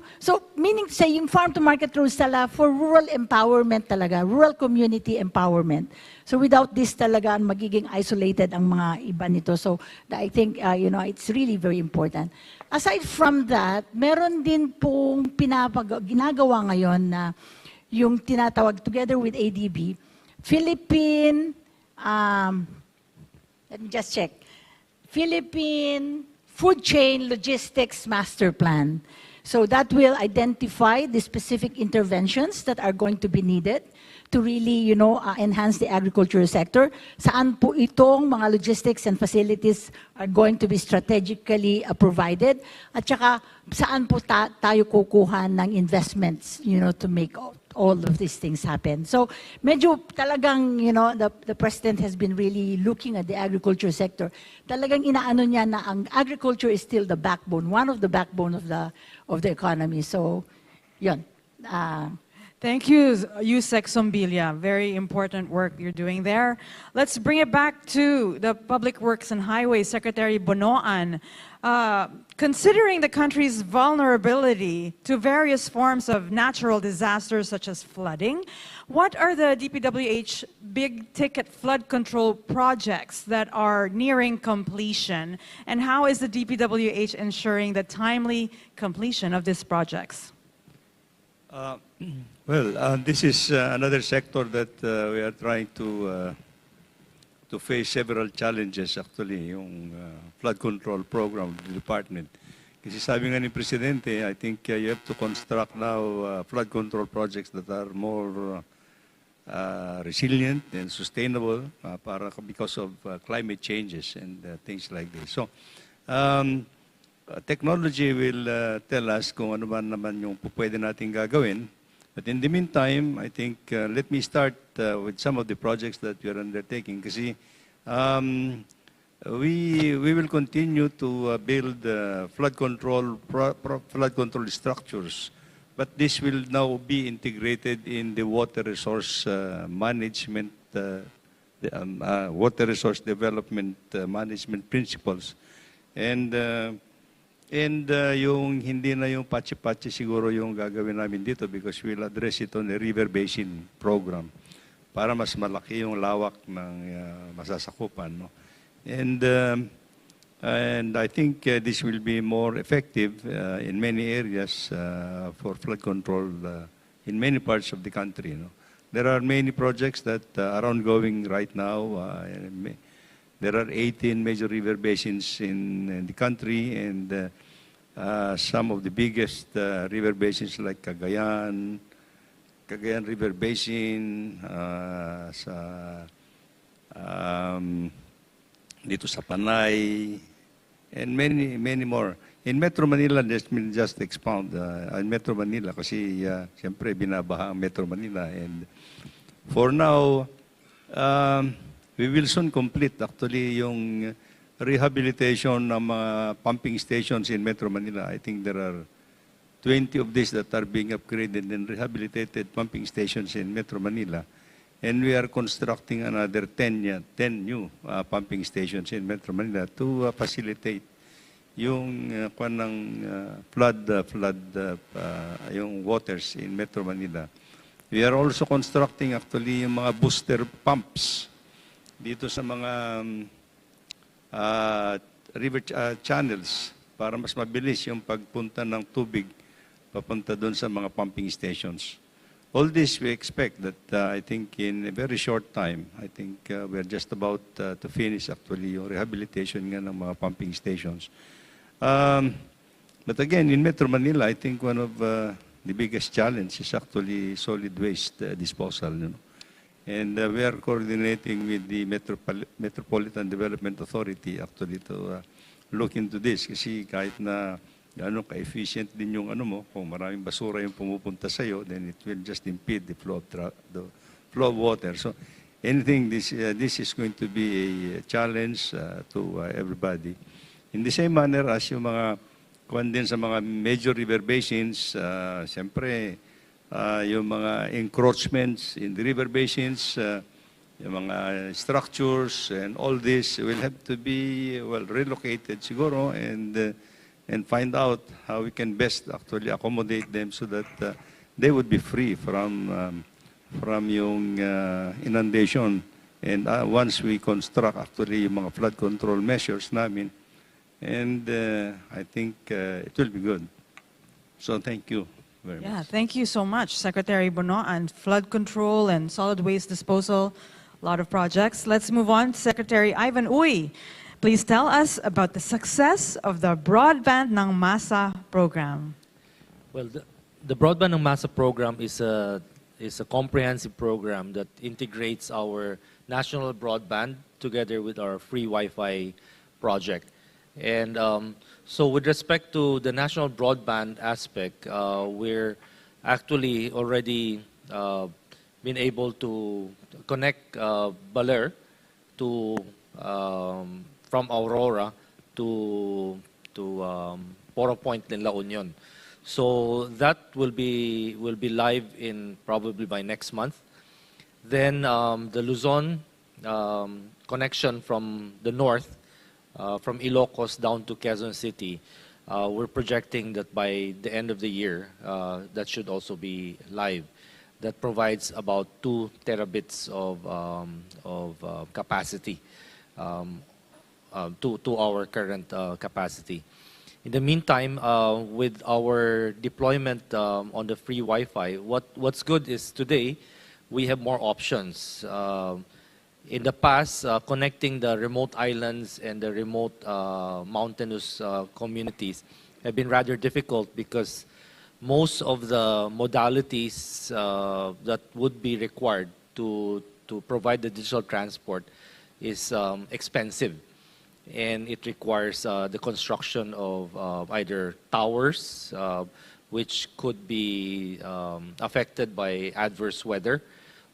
meaning to say, yung farm-to-market roads talaga for rural empowerment talaga, rural community empowerment. So without this talaga, magiging isolated ang mga iba nito. So I think, it's really very important. Aside from that, meron din pong ginagawa ngayon na yung tinatawag, together with ADB, Philippine, let me just check, Philippine Food Chain Logistics Master Plan. So that will identify the specific interventions that are going to be needed to really, enhance the agricultural sector. Saan po itong mga logistics and facilities are going to be strategically provided. At saka, saan po tayo kukuha ng investments, to make all of these things happen. So, medyo talagang, the President has been really looking at the agriculture sector. Talagang inaano niya na ang agriculture is still the backbone, one of the backbone of the economy. So, yun. Thank you, Yusek Sombilia. Very important work you're doing there. Let's bring it back to the Public Works and Highways Secretary Bonoan. Considering the country's vulnerability to various forms of natural disasters such as flooding, what are the DPWH big-ticket flood control projects that are nearing completion? And how is the DPWH ensuring the timely completion of these projects? This is another sector that we are trying to face several challenges actually, yung flood control program of the department. Kasi sabi nga ni Presidente, I think you have to construct now flood control projects that are more resilient and sustainable because of climate changes and things like this. So, technology will tell us kung ano man naman yung pwede natin gagawin. But in the meantime, I think let me start with some of the projects that we are undertaking. Kasi we will continue to build flood control structures, but this will now be integrated in the water resource management, water resource development management principles. And yung hindi na yung patsi-patsi siguro yung gagawin namin dito because we'll address it on the river basin program para mas malaki yung lawak ng masasakupan. No? And I think this will be more effective in many areas for flood control in many parts of the country. No? There are many projects that are ongoing right now. There are 18 major river basins in the country, and some of the biggest river basins like Cagayan River Basin, dito sa Panay, and many more. In Metro Manila, let me just expound. In Metro Manila, kasi siyempre binabaha ang Metro Manila. And for now, we will soon complete actually yung rehabilitation ng mga pumping stations in Metro Manila. I think there are 20 of these that are being upgraded and rehabilitated pumping stations in Metro Manila. And we are constructing another 10 new pumping stations in Metro Manila to facilitate yung yung waters in Metro Manila. We are also constructing actually yung mga booster pumps dito sa mga river channels para mas mabilis yung pagpunta ng tubig papunta doon sa mga pumping stations. All this we expect that I think in a very short time, I think we're just about to finish actually yung rehabilitation nga ng mga pumping stations. But again, in Metro Manila, I think one of the biggest challenges is actually solid waste disposal. You know? And we are coordinating with the Metropolitan Development Authority actually to look into this kasi kahit na ka-efficient din yung kung maraming basura yung pumupunta sa iyo, then it will just impede the flow of water. So anything, this is going to be a challenge to everybody. In the same manner as yung mga din sa mga major river basins, siyempre, yung mga encroachments in the river basins, yung mga structures and all this will have to be relocated siguro and find out how we can best actually accommodate them so that they would be free from yung inundation. And once we construct actually yung mga flood control measures namin, and I think it will be good. So thank you. Yeah, thank you so much, Secretary Bonoan. Flood control and solid waste disposal, a lot of projects. Let's move on to Secretary Ivan Uy. Please tell us about the success of the Broadband ng Masa program. Well, the Broadband ng Masa program is a comprehensive program that integrates our national broadband together with our free Wi-Fi project. And so with respect to the national broadband aspect, we're actually already been able to connect Baler to from Aurora to Poro Point in La Union. So that will be live in probably by next month. Then the Luzon connection from the north, from Ilocos down to Quezon City, we're projecting that by the end of the year, that should also be live. That provides about 2 terabits of capacity to our current capacity. In the meantime, with our deployment on the free Wi-Fi, what's good is today we have more options. In the past, connecting the remote islands and the remote mountainous communities have been rather difficult because most of the modalities that would be required to provide the digital transport is expensive. And it requires the construction of either towers, which could be affected by adverse weather,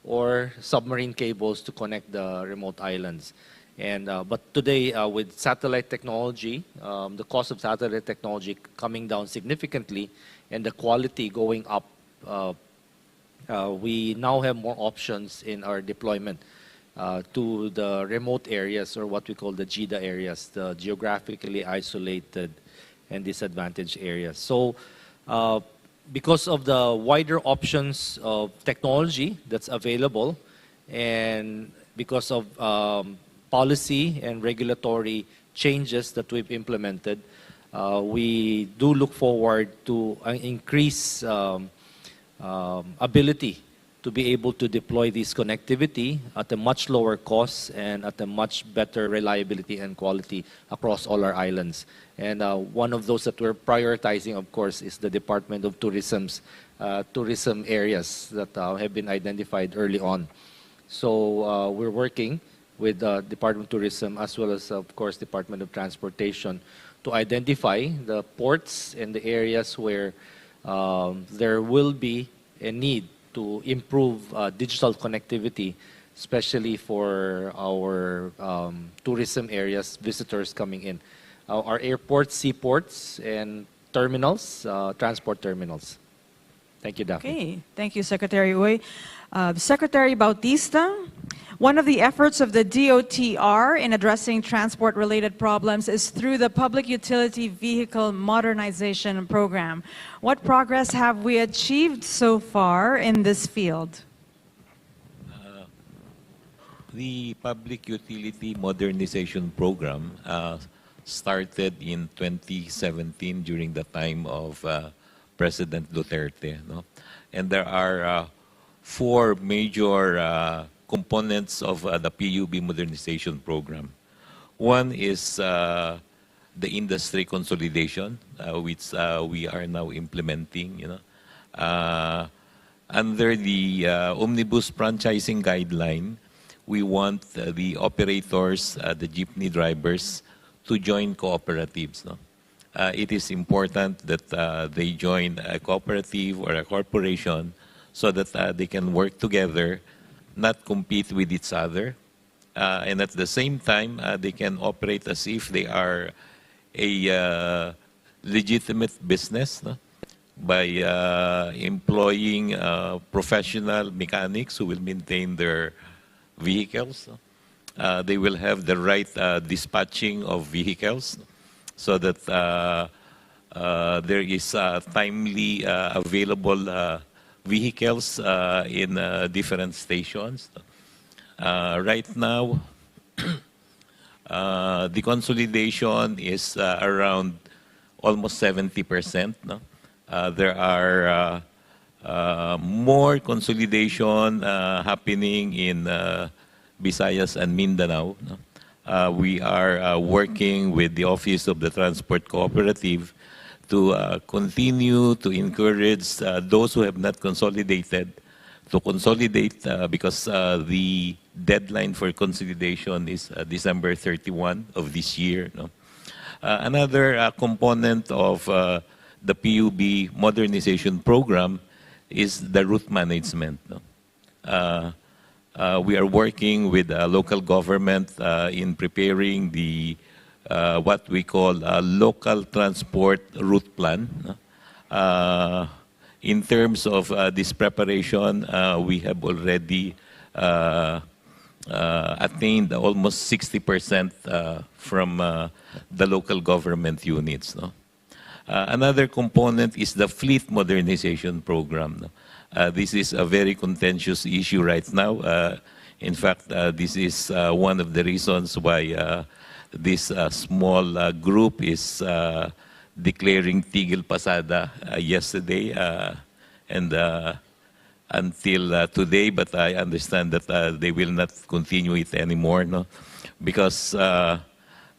or submarine cables to connect the remote islands. And but today, with satellite technology, the cost of satellite technology coming down significantly, and the quality going up, we now have more options in our deployment to the remote areas, or what we call the GIDA areas, the geographically isolated and disadvantaged areas. So because of the wider options of technology that's available, and because of policy and regulatory changes that we've implemented, we do look forward to an increased ability to be able to deploy this connectivity at a much lower cost and at a much better reliability and quality across all our islands. And one of those that we're prioritizing, of course, is the Department of Tourism's tourism areas that have been identified early on. So we're working with the Department of Tourism as well as, of course, Department of Transportation to identify the ports and the areas where there will be a need to improve digital connectivity, especially for our tourism areas, visitors coming in. Our airports, seaports, and terminals, transport terminals. Thank you, Daphne. Okay, thank you, Secretary Uy. Secretary Bautista, one of the efforts of the DOTR in addressing transport-related problems is through the Public Utility Vehicle Modernization Program. What progress have we achieved so far in this field? The Public Utility Modernization Program started in 2017 during the time of President Duterte. No? And there are 4 major components of the PUB modernization program. One is the industry consolidation, which we are now implementing. Under the omnibus franchising guideline, we want the operators, the jeepney drivers, to join cooperatives. No? It is important that they join a cooperative or a corporation so that they can work together, not compete with each other, and at the same time, they can operate as if they are a legitimate business, no? By employing professional mechanics who will maintain their vehicles. They will have the right dispatching of vehicles so that there is timely available vehicles in different stations. Right now, the consolidation is around almost 70%. No? There are more consolidation happening in Visayas and Mindanao. No? We are working with the Office of the Transport Cooperative to continue to encourage those who have not consolidated to consolidate because the deadline for consolidation is December 31 of this year. No? Another component of the PUB modernization program is the route management. No? We are working with local government in preparing the what we call a local transport route plan. In terms of this preparation, we have already attained almost 60% from the local government units. No? Another component is the fleet modernization program. No? This is a very contentious issue right now. In fact, this is one of the reasons why this small group is declaring Tigil Pasada yesterday and until today, but I understand that they will not continue it anymore, no? Because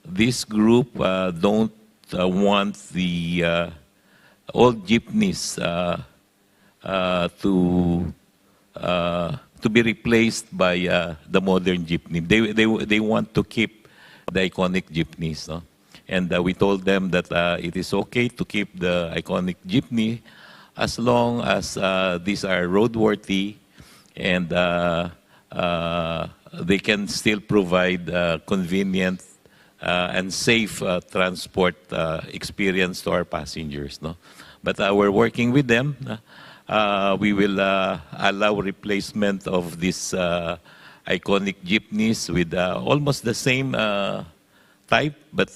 this group don't want the old jeepneys to be replaced by the modern jeepney. They want to keep the iconic jeepneys, no? And we told them that it is okay to keep the iconic jeepney as long as these are roadworthy and they can still provide convenient and safe transport experience to our passengers. No? But we're working with them. We will allow replacement of these iconic jeepneys with almost the same type, but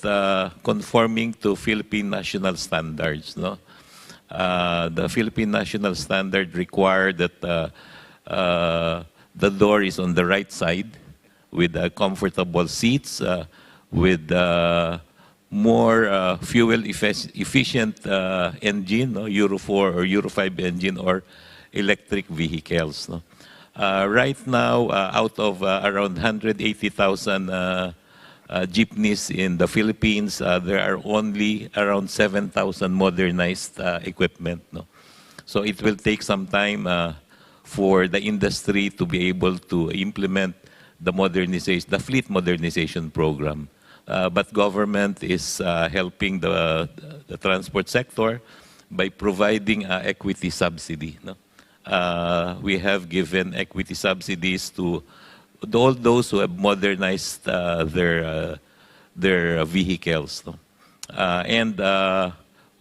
conforming to Philippine national standards. No? The Philippine national standard require that the door is on the right side with comfortable seats, with more fuel efficient engine, no? Euro 4 or Euro 5 engine or electric vehicles. No? Right now, out of around 180,000 jeepneys in the Philippines, there are only around 7,000 modernized equipment. No? So it will take some time for the industry to be able to implement the modernization, the fleet modernization program. But government is helping the transport sector by providing equity subsidy. No? We have given equity subsidies to all those who have modernized their vehicles. No? And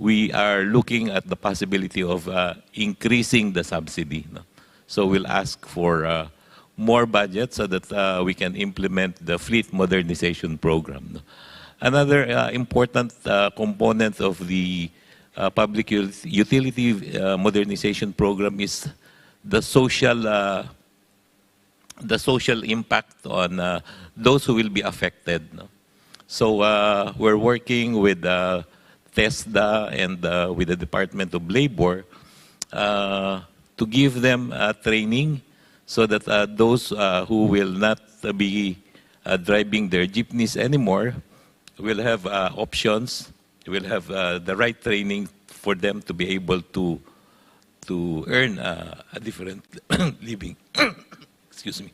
we are looking at the possibility of increasing the subsidy. No? So we'll ask for more budget so that we can implement the fleet modernization program. No? Another important component of the public utility modernization program is the social impact on those who will be affected. No? So we're working with TESDA and with the Department of Labor to give them training so that those who will not be driving their jeepneys anymore will have options, will have the right training for them to be able to earn a different living. Excuse me.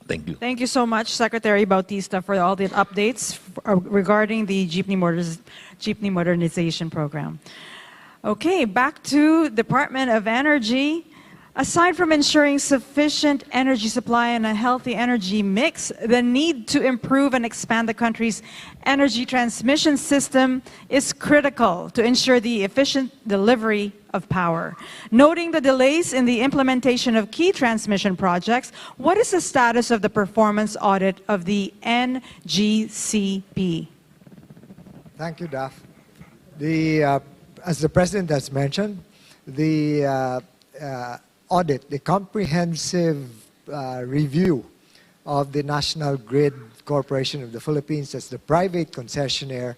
Thank you. Thank you so much, Secretary Bautista, for all the updates regarding the jeepney modernization program. Okay, back to Department of Energy. Aside from ensuring sufficient energy supply and a healthy energy mix, the need to improve and expand the country's energy transmission system is critical to ensure the efficient delivery of power. Noting the delays in the implementation of key transmission projects, what is the status of the performance audit of the NGCP? Thank you, Daph. As the President has mentioned, the audit, the comprehensive review of the National Grid Corporation of the Philippines as the private concessionaire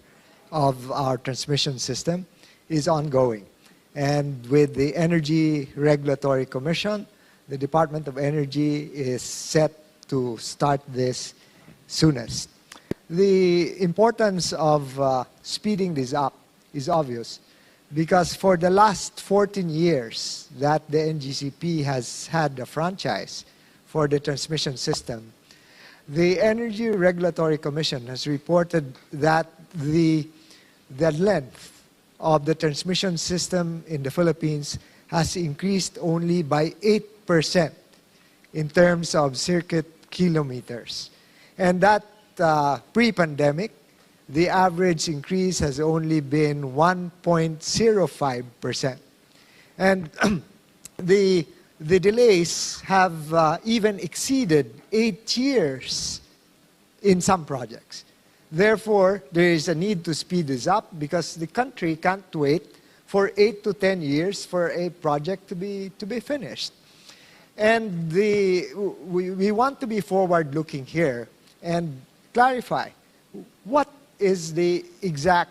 of our transmission system is ongoing. And with the Energy Regulatory Commission, the Department of Energy is set to start this soonest. The importance of speeding this up is obvious, because for the last 14 years that the NGCP has had a franchise for the transmission system, the Energy Regulatory Commission has reported that the length of the transmission system in the Philippines has increased only by 8% in terms of circuit kilometers. And that pre-pandemic, the average increase has only been 1.05%. And the delays have even exceeded 8 years in some projects. Therefore, there is a need to speed this up because the country can't wait for 8 to 10 years for a project to be finished. And we want to be forward-looking here and clarify what is the exact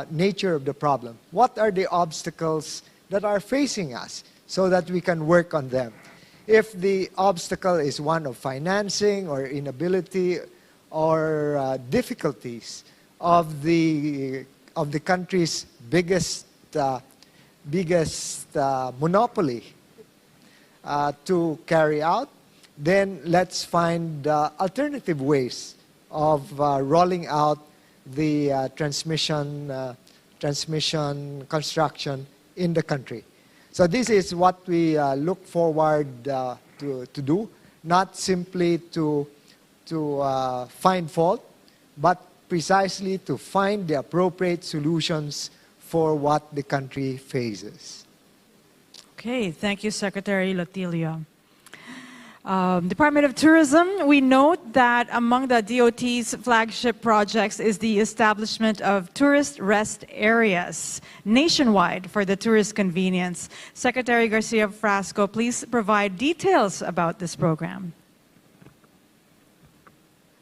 nature of the problem. What are the obstacles that are facing us so that we can work on them? If the obstacle is one of financing or inability or difficulties of the country's biggest monopoly to carry out, then let's find alternative ways of rolling out the transmission construction in the country. So this is what we look forward to do, not simply to find fault, but precisely to find the appropriate solutions for what the country faces. Okay, thank you, Secretary Latilio. Department of Tourism, we note that among the DOT's flagship projects is the establishment of tourist rest areas nationwide for the tourist convenience. Secretary Garcia Frasco, please provide details about this program.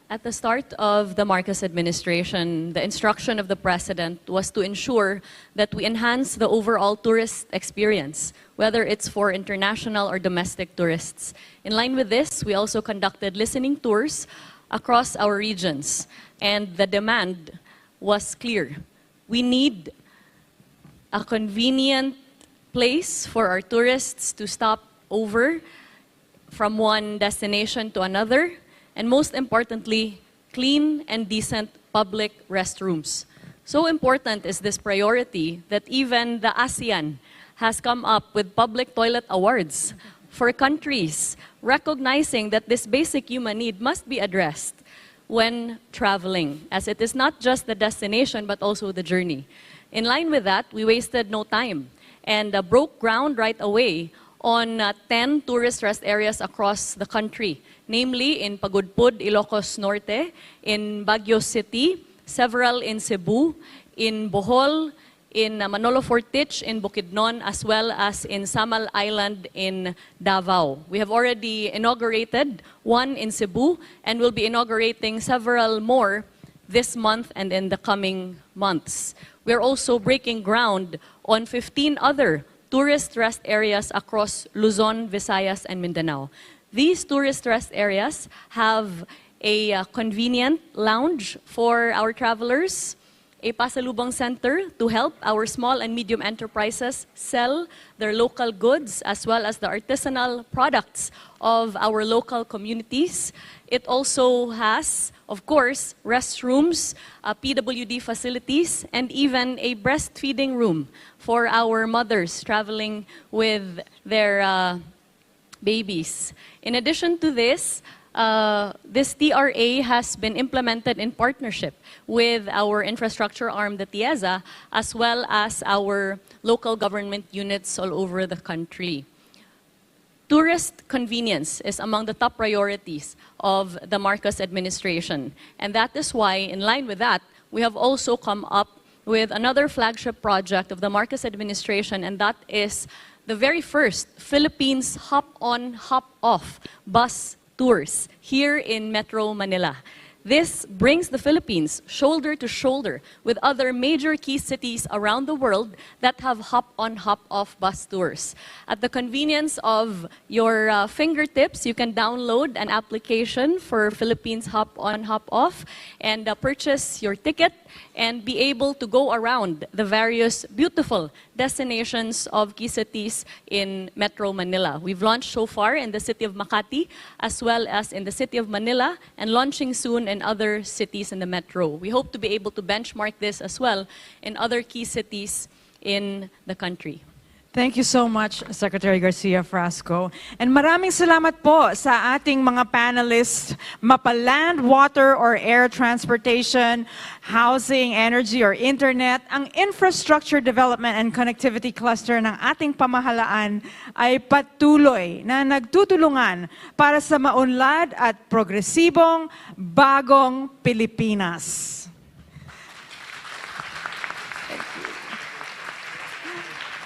At the start of the Marcos administration, the instruction of the President was to ensure that we enhance the overall tourist experience, whether it's for international or domestic tourists. In line with this, we also conducted listening tours across our regions, and the demand was clear. We need a convenient place for our tourists to stop over from one destination to another, and most importantly, clean and decent public restrooms. So important is this priority that even the ASEAN has come up with public toilet awards for countries, recognizing that this basic human need must be addressed when traveling, as it is not just the destination but also the journey. In line with that, we wasted no time and broke ground right away on 10 tourist rest areas across the country, namely in Pagudpud, Ilocos Norte, in Baguio City, several in Cebu, in Bohol, in Manolo Fortich, in Bukidnon, as well as in Samal Island in Davao. We have already inaugurated one in Cebu and will be inaugurating several more this month and in the coming months. We are also breaking ground on 15 other tourist rest areas across Luzon, Visayas, and Mindanao. These tourist rest areas have a convenient lounge for our travelers, a pasalubong center to help our small and medium enterprises sell their local goods as well as the artisanal products of our local communities. It also has, of course, restrooms, PWD facilities, and even a breastfeeding room for our mothers traveling with their babies. In addition to this, this TRA has been implemented in partnership with our infrastructure arm, the TIEZA, as well as our local government units all over the country. Tourist convenience is among the top priorities of the Marcos administration. And that is why, in line with that, we have also come up with another flagship project of the Marcos administration, and that is the very first Philippines hop-on, hop-off bus tours here in Metro Manila. This brings the Philippines shoulder to shoulder with other major key cities around the world that have hop-on, hop-off bus tours. At the convenience of your fingertips, you can download an application for Philippines hop-on, hop-off and purchase your ticket and be able to go around the various beautiful destinations of key cities in Metro Manila. We've launched so far in the city of Makati as well as in the city of Manila and launching soon in other cities in the metro. We hope to be able to benchmark this as well in other key cities in the country. Thank you so much, Secretary Garcia Frasco. And maraming salamat po sa ating mga panelists, mapa-land, water, or air transportation, housing, energy, or internet. Ang infrastructure development and connectivity cluster ng ating pamahalaan ay patuloy na nagtutulungan para sa maunlad at progresibong bagong Pilipinas.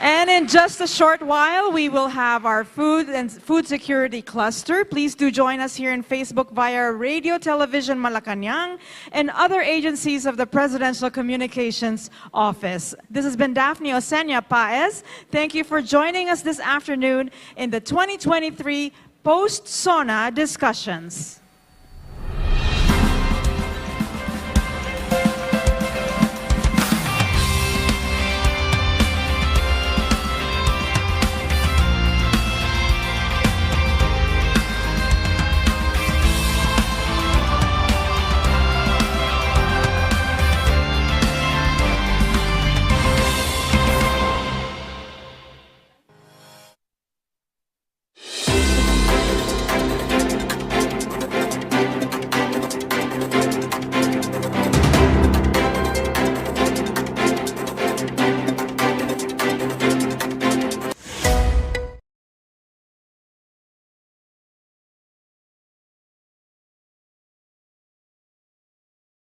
And in just a short while, we will have our food and food security cluster. Please do join us here in Facebook via Radio Television Malacanang and other agencies of the Presidential Communications Office. This has been Daphne Osenia Paez. Thank you for joining us this afternoon in the 2023 Post-SONA Discussions.